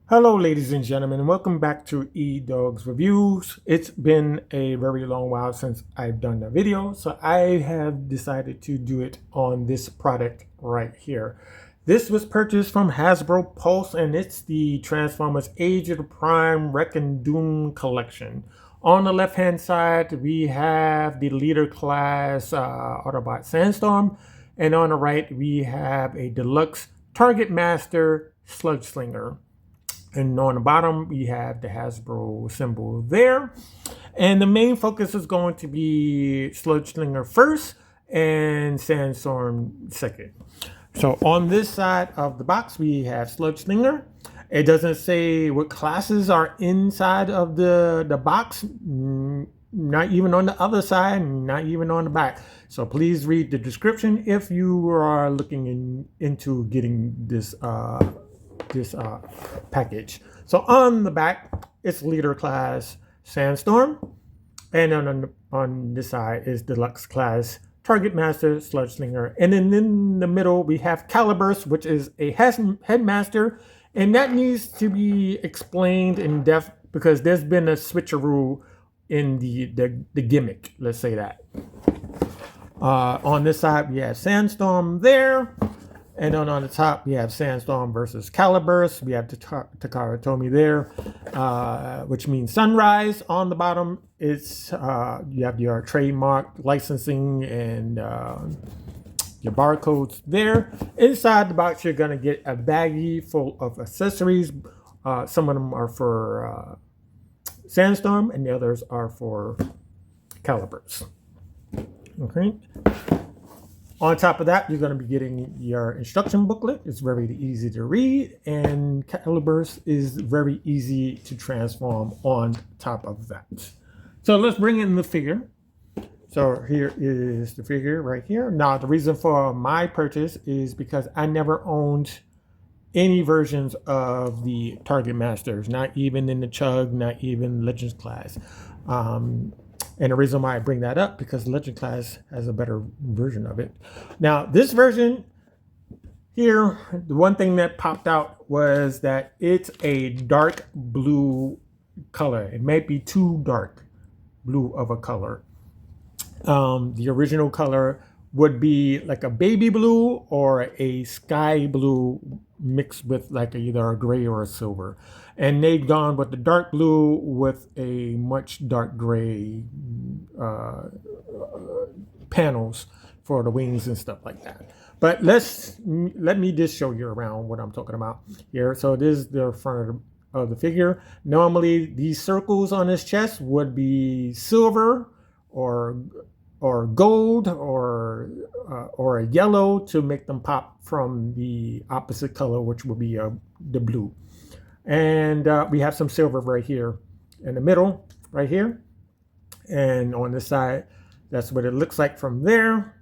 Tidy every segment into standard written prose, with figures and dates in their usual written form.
Hello, ladies and gentlemen, and welcome back to Edoggz Reviews. It's been a very long while since I've done a video, so I have decided to do it on this product right here. This was purchased from Hasbro Pulse, and it's the Transformers Age of the Prime Wreck and Doom collection. On the left-hand side, we have the leader class Autobot Sandstorm, and on the right, we have a deluxe Targetmaster Slugslinger. And on the bottom, we have the Hasbro symbol there. And the main focus is going to be Slugslinger first and Sandstorm second. So on this side of the box, we have Slugslinger. It doesn't say what classes are inside of the box, not even on the other side, not even on the back. So please read the description if you are looking into getting this package. So on the back, it's leader class Sandstorm, and on this side is deluxe class Targetmaster Slugslinger, and then in the middle we have Calibers, which is a headmaster, and that needs to be explained in depth because there's been a switcheroo in the gimmick. Let's say that. On this side we have Sandstorm there. And then on the top, we have Sandstorm versus Calibers. We have Takara Tomy there, which means sunrise. On the bottom, it's you have your trademark licensing and your barcodes there. Inside the box, you're going to get a baggie full of accessories. Some of them are for Sandstorm, and the others are for Calibers. Okay. On top of that, you're going to be getting your instruction booklet. It's very easy to read, and Calibers is very easy to transform on top of that. So let's bring in the figure. So here is the figure right here. Now, the reason for my purchase is because I never owned any versions of the Targetmasters, not even in the Chug, not even Legends class. And the reason why I bring that up, because Legend Class has a better version of it. Now, this version here, the one thing that popped out was that it's a dark blue color. It might be too dark blue of a color. The original color would be like a baby blue or a sky blue mixed with like either a gray or a silver. And they've gone with the dark blue with a much dark gray panels for the wings and stuff like that. But let me just show you around what I'm talking about here. So this is the front of the figure. Normally these circles on his chest would be silver or gold or a yellow to make them pop from the opposite color, which would be the blue. And we have some silver right here in the middle, right here. And on this side, that's what it looks like from there.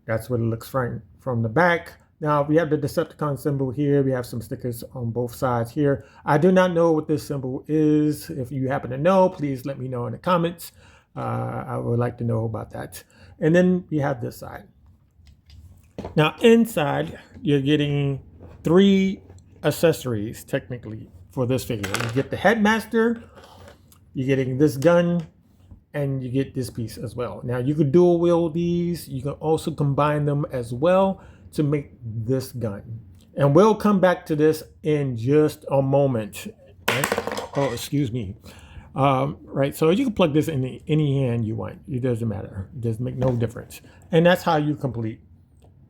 That's what it looks from the back. Now we have the Decepticon symbol here. We have some stickers on both sides here. I do not know what this symbol is. If you happen to know, please let me know in the comments. I would like to know about that. And then we have this side. Now inside, you're getting 3 accessories technically for this figure. You get the headmaster, you're getting this gun, and you get this piece as well. Now you can dual wield these. You can also combine them as well to make this gun. And we'll come back to this in just a moment. Right? Oh, excuse me. Right, so you can plug this in any hand you want. It doesn't matter. It doesn't make no difference. And that's how you complete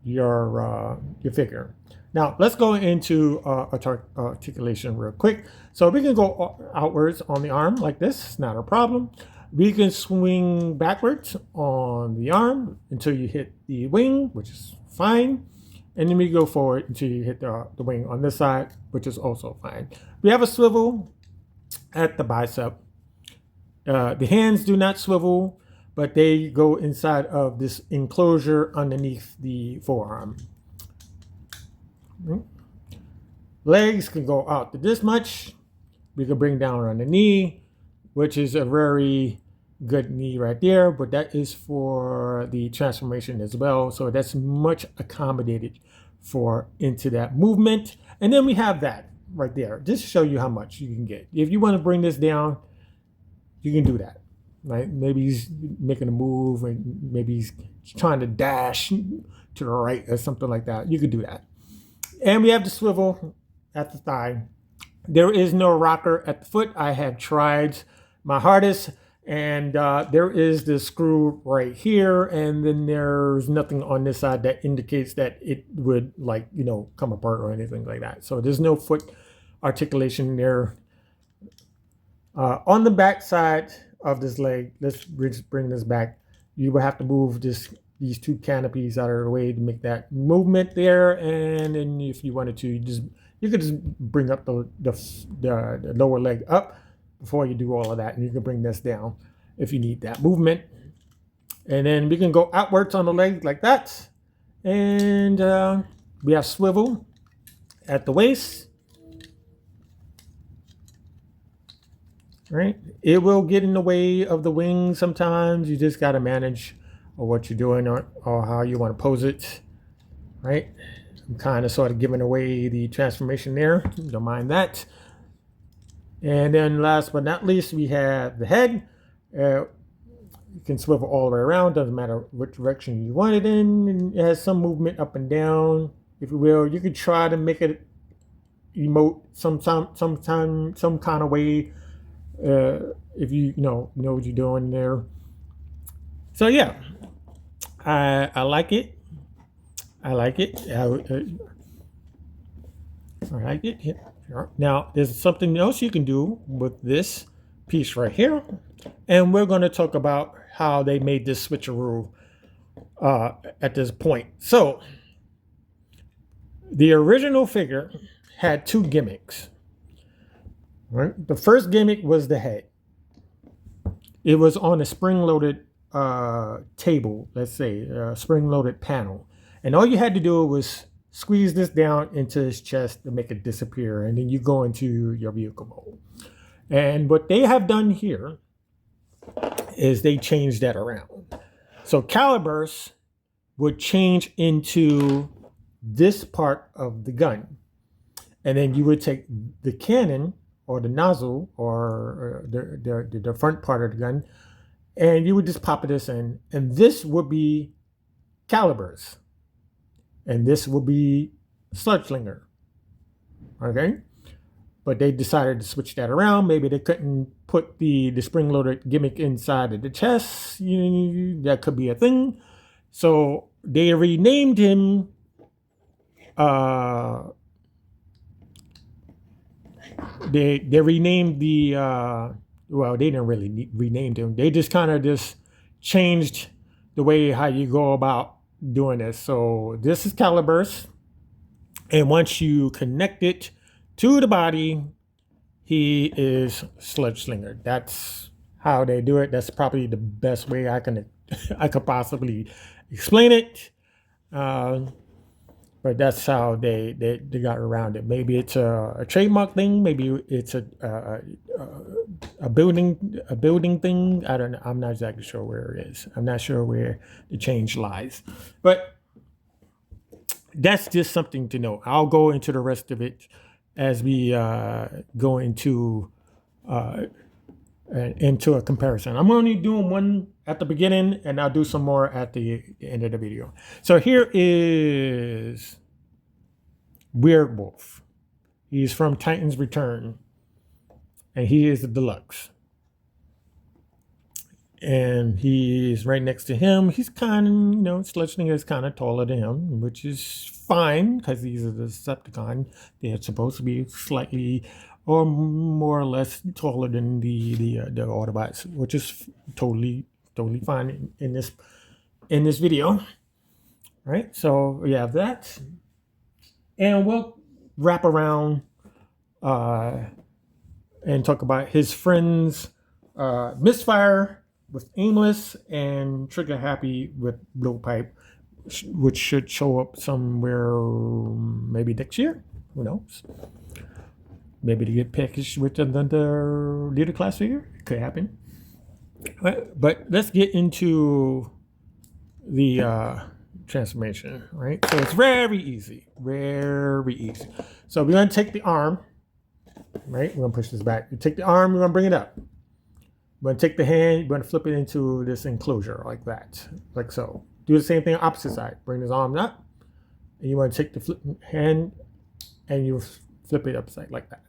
your figure. Now let's go into articulation real quick. So we can go outwards on the arm like this. It's not a problem. We can swing backwards on the arm until you hit the wing, which is fine. And then we go forward until you hit the wing on this side, which is also fine. We have a swivel at the bicep. The hands do not swivel, but they go inside of this enclosure underneath the forearm. Legs can go out to this much. We can bring down on the knee, which is a very good knee right there, but that is for the transformation as well. So that's much accommodated for into that movement. And then we have that. right there. Just to show you how much you can get. If you want to bring this down, you can do that. Right? Maybe he's making a move, and maybe he's trying to dash to the right or something like that. You could do that. And we have the swivel at the thigh. There is no rocker at the foot. I have tried my hardest, and there is the screw right here, and then there's nothing on this side that indicates that it would, like, you know, come apart or anything like that. So there's no foot articulation there. On the back side of this leg, let's bring this back. You will have to move these two canopies out of the way to make that movement there, and then if you wanted to, you could just bring up the lower leg up before you do all of that, and you can bring this down if you need that movement. And then we can go outwards on the leg like that, and we have swivel at the waist. Right, it will get in the way of the wings sometimes. You just got to manage what you're doing or how you want to pose it. Right, I'm kind of sort of giving away the transformation there. Don't mind that. And then last but not least, we have the head. You can swivel all the way around. Doesn't matter what direction you want it in. And it has some movement up and down, if you will. You could try to make it emote some kind of way. If you know what you're doing there. So yeah, I like it. I like it. I like it. Yeah. Now there's something else you can do with this piece right here, and we're going to talk about how they made this switcheroo at this point. So the original figure had two gimmicks. Right? The first gimmick was the head. It was on a spring-loaded table, let's say, a spring-loaded panel. And all you had to do was squeeze this down into his chest to make it disappear, and then you go into your vehicle mode. And what they have done here is they changed that around. So calibers would change into this part of the gun. And then you would take the cannon, or the nozzle, or the front part of the gun, and you would just pop this in, and this would be calibers, and this would be Slugslinger. Okay, but they decided to switch that around. Maybe they couldn't put the spring-loaded gimmick inside of the chest. That could be a thing. So they renamed him. They renamed the well, they didn't really rename him. They just kind of just changed the way how you go about doing this. So this is calibers, and once you connect it to the body, he is Slugslinger. That's how they do it. That's probably the best way I could possibly explain it. But that's how they got around it. Maybe it's a trademark thing. Maybe it's a building thing. I don't know. I'm not exactly sure where it is. I'm not sure where the change lies. But that's just something to know. I'll go into the rest of it as we go into a comparison. I'm only doing one at the beginning, and I'll do some more at the end of the video. So here is Werewolf. He's from Titan's Return, and he is the deluxe. And he's right next to him. He's kind of, Slugslinger is kind of taller than him, which is fine because these are the Decepticon. They're supposed to be slightly or more or less taller than the Autobots, which is totally fine in this video. Right? So we have that, and we'll wrap around and talk about his friends, Misfire with Aimless and Trigger Happy with Blowpipe, which should show up somewhere maybe next year. Who knows? Maybe to get packaged with the leader class figure. It could happen. But let's get into the transformation, right? So it's very easy. So we're going to take the arm, right? We're gonna push this back. You take the arm, we're gonna bring it up. We're gonna take the hand, we're gonna flip it into this enclosure like that, like so. Do the same thing on the opposite side. Bring this arm up, and you wanna take the flip hand and you flip it upside like that.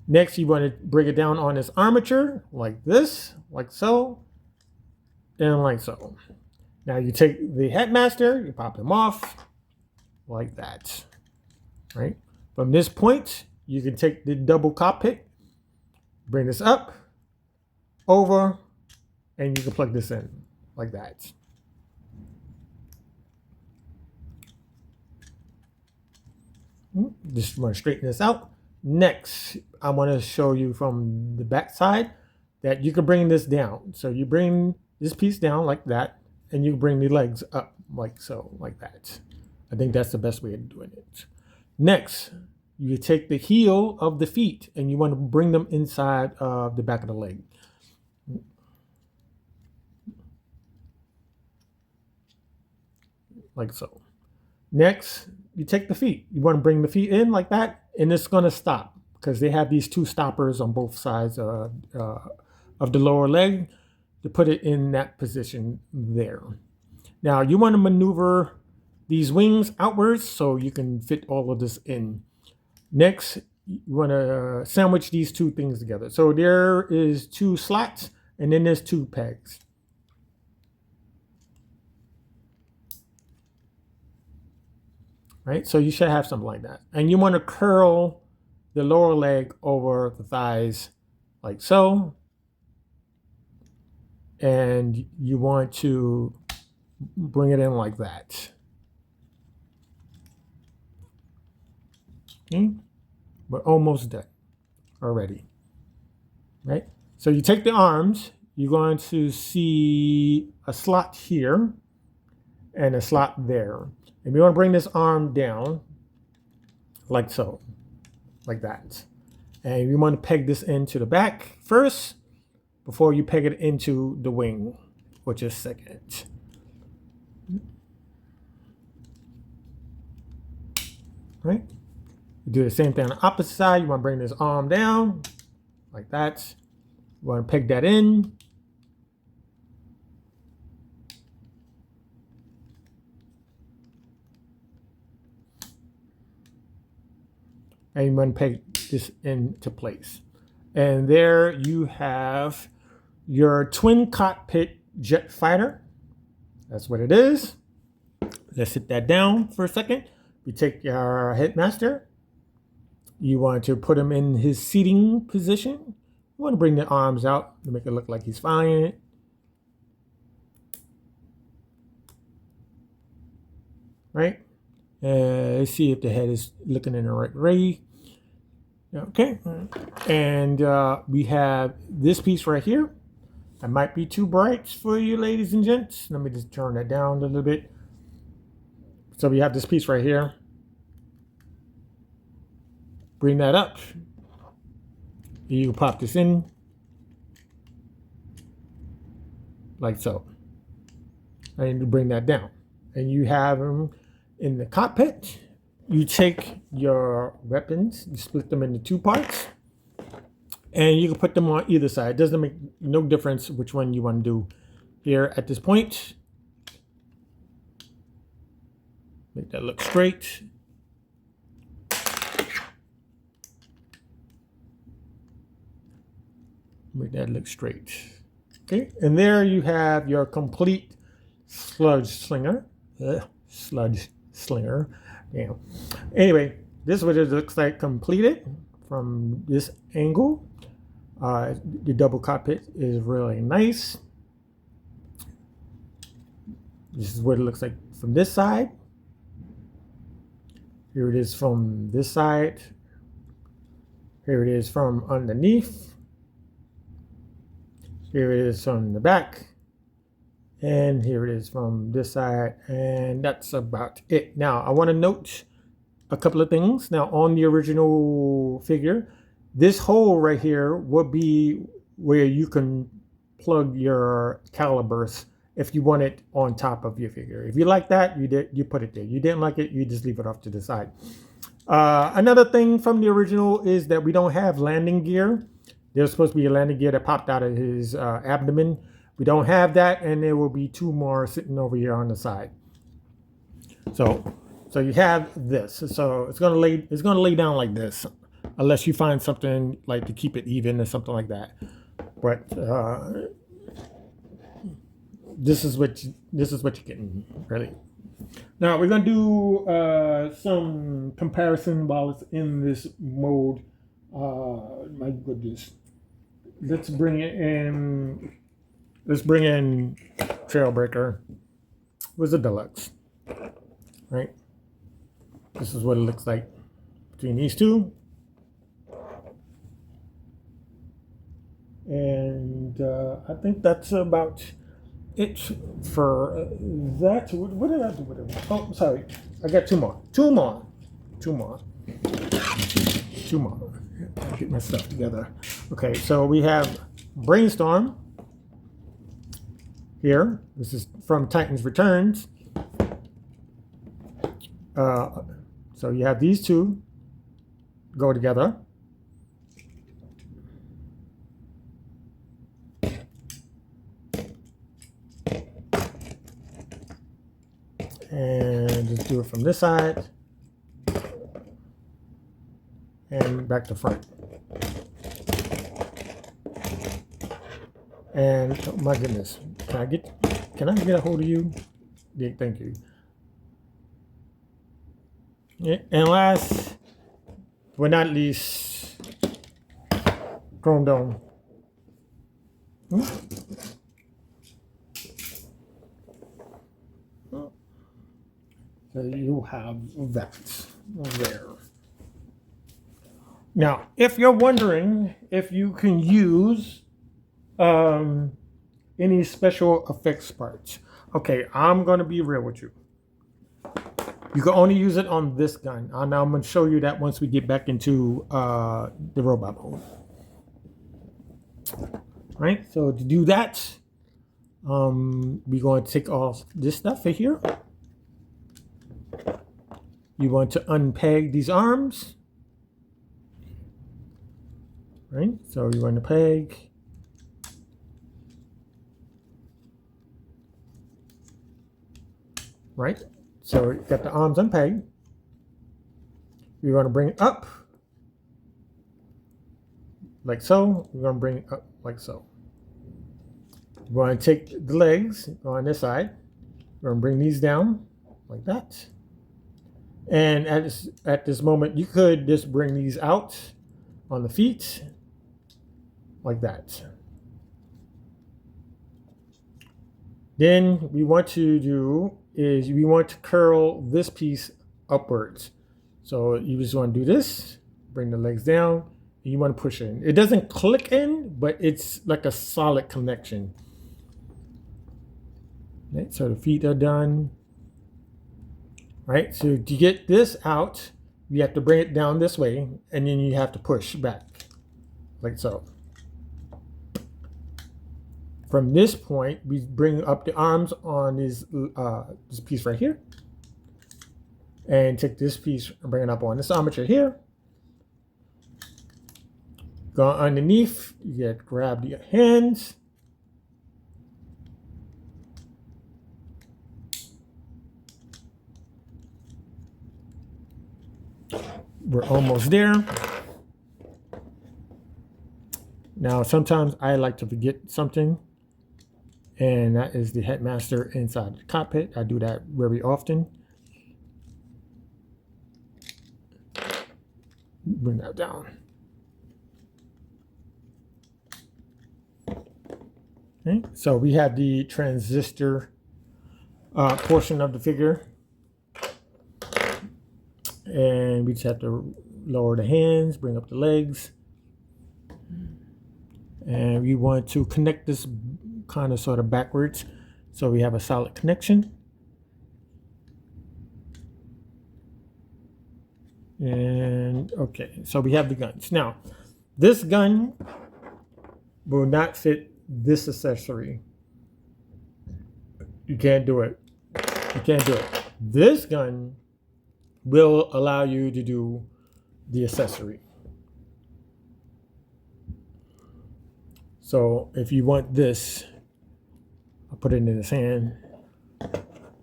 Next, you wanna bring it down on this armature like this, like so, and like so. Now you take the headmaster, you pop him off like that, right? From this point, you can take the double cockpit, bring this up, over, and you can plug this in like that. Just want to straighten this out. Next, I want to show you from the back side that you can bring this down. So you bring this piece down like that, and you bring the legs up like so, like that. I think that's the best way of doing it. Next, you take the heel of the feet and you want to bring them inside of the back of the leg. Like so. Next, you take the feet. You want to bring the feet in like that, and it's going to stop because they have these two stoppers on both sides of the lower leg to put it in that position there. Now, you want to maneuver these wings outwards so you can fit all of this in. Next, you want to sandwich these two things together. So there is two slots, and then there's two pegs. Right, so you should have something like that. And you want to curl the lower leg over the thighs like so. And you want to bring it in like that. Okay, we're almost done already, right? So you take the arms, you're going to see a slot here and a slot there. And we want to bring this arm down like so, like that. And you want to peg this into the back first before you peg it into the wing, which is second. Right? You do the same thing on the opposite side. You want to bring this arm down like that. You want to peg that in. And you want to peg this into place. And there you have your twin cockpit jet fighter. That's what it is. Let's sit that down for a second. We take our headmaster. You want to put him in his seating position. You want to bring the arms out to make it look like he's flying. Right? Let's see if the head is looking in the right way. Okay, and we have this piece right here. That might be too bright for you, ladies and gents. Let me just turn that down a little bit. So we have this piece right here. Bring that up. You can pop this in like so. And you bring that down. And you have them in the cockpit. You take your weapons, you split them into two parts, and you can put them on either side. It doesn't make no difference which one you want to do here at this point. Make that look straight. Make that look straight. Okay, and there you have your complete Slugslinger. Slugslinger. Damn. Anyway, this is what it looks like completed from this angle. The double cockpit is really nice. This is what it looks like from this side. Here it is from this side. Here it is from underneath. Here it is from the back. And here it is from this side. And that's about it. Now, I want to note a couple of things. Now, on the original figure, this hole right here would be where you can plug your calibers if you want it on top of your figure. If you like that, you put it there. You didn't like it, you just leave it off to the side. Another thing from the original is that we don't have landing gear. There's supposed to be a landing gear that popped out of his abdomen. We don't have that, and there will be 2 more sitting over here on the side. So you have this. So it's gonna lay down like this, unless you find something like to keep it even or something like that. But this is what you're getting, really. Now we're gonna do some comparison while it's in this mode. My goodness, let's bring in Trailbreaker with the Deluxe, right? This is what it looks like between these two, and I think that's about it for that. What did I do with it? Oh, sorry. I got 2 more. 2 more. Get my stuff together. Okay, so we have Brainstorm here. This is from Titans Returns. So you have these two go together. And just do it from this side and back to front. And oh my goodness, can I get a hold of you? Yeah, thank you. Yeah, and last but not least, Chrome Dome. So you have that there. Now, if you're wondering if you can use any special effects parts, okay, I'm going to be real with you. You can only use it on this gun. Now I'm going to show you that once we get back into the robot mode. Right, so to do that, we're going to take off this stuff here. You want to unpeg these arms. Right, so you want to peg. Right, so you got the arms unpegged. You're going to bring it up like so. We're going to bring it up like so. We're going to take the legs on this side. We're going to bring these down like that. And at this moment, you could just bring these out on the feet like that. Then we want to do is we want to curl this piece upwards. So you just want to do this, bring the legs down, and you want to push in. It doesn't click in, but it's like a solid connection. Right, so the feet are done. Right, so to get this out, you have to bring it down this way, and then you have to push back, like so. From this point, we bring up the arms on this piece right here, and take this piece and bring it up on this armature here. Go underneath, you grab the hands. We're almost there. Now, sometimes I like to forget something, and that is the headmaster inside the cockpit. I do that very often. Bring that down. Okay, so we have the transistor portion of the figure. And we just have to lower the hands, bring up the legs. And we want to connect this kind of sort of backwards so we have a solid connection. And okay, so we have the guns. Now, this gun will not fit this accessory. You can't do it. You can't do it. This gun will allow you to do the accessory. So if you want this, I'll put it in his hand,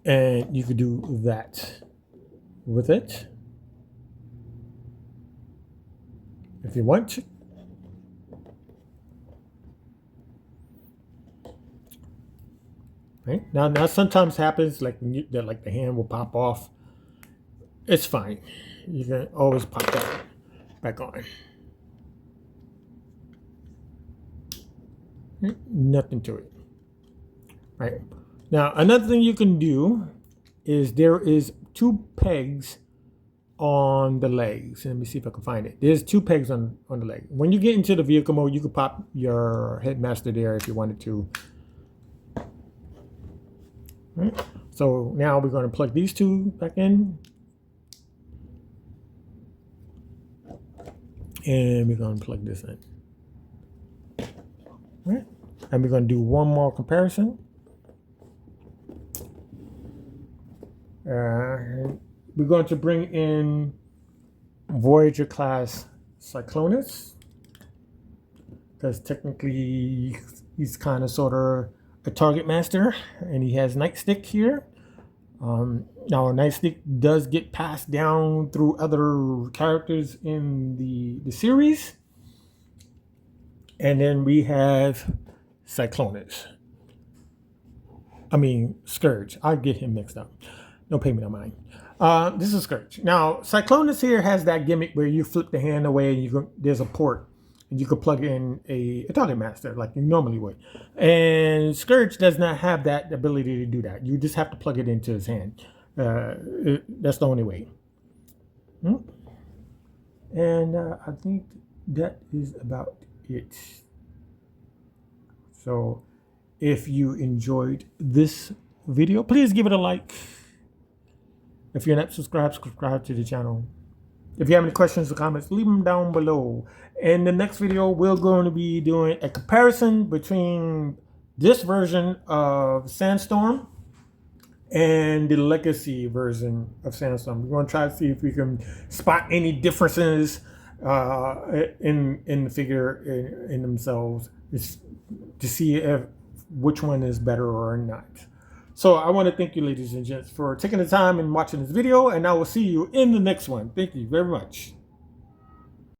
and you could do that with it if you want to. Right? Now sometimes happens like the hand will pop off. It's fine. You can always pop that back on. Nothing to it. Right. Now another thing you can do is there is 2 pegs on the legs. Let me see if I can find it. There's 2 pegs on the leg. When you get into the vehicle mode, you could pop your Headmaster there if you wanted to. Right. So now we're going to plug these 2 back in. And we're going to plug this in. Right. And we're going to do one more comparison. We're going to bring in Voyager class Cyclonus, because technically he's kind of sort of a Targetmaster, and he has Nightstick here. Now Nightstick does get passed down through other characters in the series. And then we have Cyclonus. I mean Scourge. I get him mixed up. No payment on mine. This is Scourge. Now Cyclonus here has that gimmick where you flip the hand away and there's a port. You could plug in a Targetmaster like you normally would. And Scourge does not have that ability to do that. You just have to plug it into his hand. That's the only way. And I think that is about it. So if you enjoyed this video, please give it a like. If you're not subscribed, subscribe to the channel. If you have any questions or comments, leave them down below. In the next video, we're going to be doing a comparison between this version of Sandstorm and the legacy version of Sandstorm. We're going to try to see if we can spot any differences in the figure in themselves, to see which one is better or not. So I want to thank you, ladies and gents, for taking the time and watching this video, and I will see you in the next one. Thank you very much.